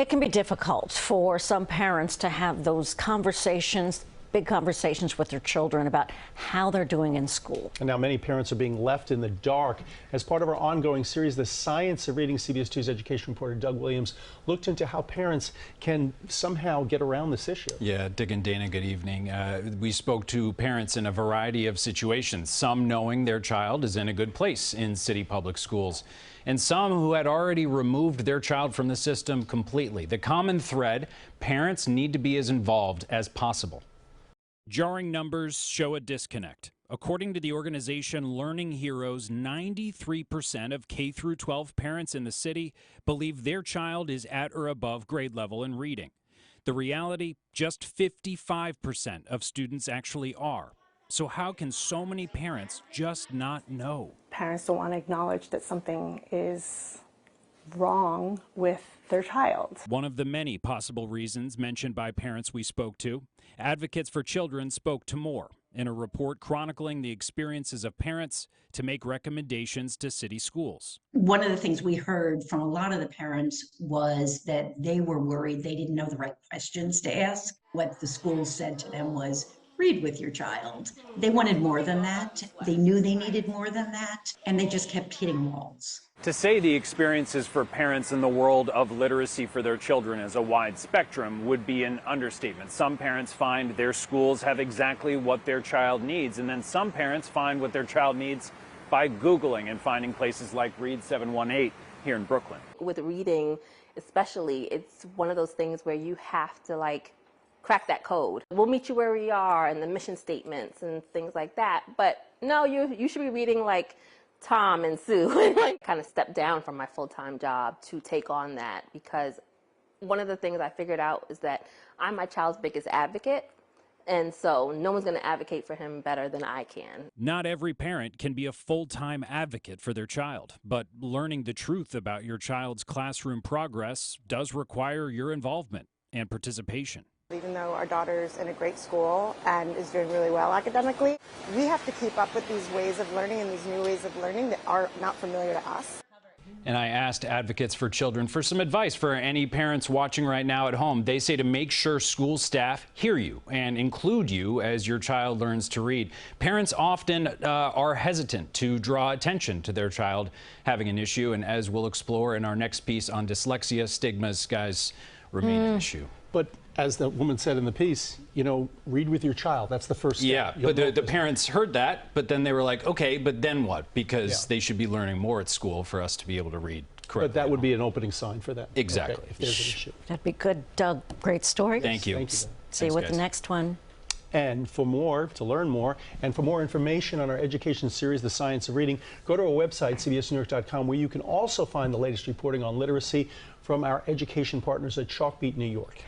It can be difficult for some parents to have those conversations, big conversations with their children about how they're doing in school. And now many parents are being left in the dark. As part of our ongoing series, The Science of Reading, CBS 2's education reporter Doug Williams looked into how parents can somehow get around this issue. Yeah, Dick and Dana, good evening. We spoke to parents in a variety of situations, some knowing their child is in a good place in city public schools, and some who had already removed their child from the system completely. The common thread: parents need to be as involved as possible. Jarring numbers show a disconnect. According to the organization Learning Heroes, 93% of K-12 parents in the city believe their child is at or above grade level in reading. The reality, just 55% of students actually are. So how can so many parents just not know? Parents don't want to acknowledge that something is wrong with their child. One of the many possible reasons mentioned by parents we spoke to. Advocates for Children spoke to more in a report chronicling the experiences of parents to make recommendations to city schools. One of the things we heard from a lot of the parents was that they were worried they didn't know the right questions to ask. What the schools said to them was, read with your child. They wanted more than that. They knew they needed more than that, and they just kept hitting walls. To say the experiences for parents in the world of literacy for their children is a wide spectrum would be an understatement. Some parents find their schools have exactly what their child needs, and then some parents find what their child needs by Googling and finding places like Read 718 here in Brooklyn. With reading especially, it's one of those things where you have to crack that code. We'll meet you where we are, and the mission statements and things like that. But no, you should be reading like Tom and Sue. And kind of stepped down from my full-time job to take on that, because one of the things I figured out is that I'm my child's biggest advocate, and so no one's going to advocate for him better than I can. Not every parent can be a full-time advocate for their child, but learning the truth about your child's classroom progress does require your involvement and participation. Even though our daughter's in a great school and is doing really well academically, we have to keep up with these ways of learning and these new ways of learning that are not familiar to us. And I asked Advocates for Children for some advice for any parents watching right now at home. They say to make sure school staff hear you and include you as your child learns to read. Parents often are hesitant to draw attention to their child having an issue, and as we'll explore in our next piece on dyslexia, stigmas, guys, remain an issue. But as the woman said in the piece, read with your child. That's the first step. Yeah, but the parents heard that, but then they were like, okay, but then what? Because they should be learning more at school for us to be able to read correctly. But that would be an opening sign for them. Exactly. Okay, if there's an issue. That'd be good, Doug. Great story. Thank you. Thank you. See you with the next one. And to learn more, and for more information on our education series, The Science of Reading, go to our website, cbsnewyork.com, where you can also find the latest reporting on literacy from our education partners at Chalkbeat New York.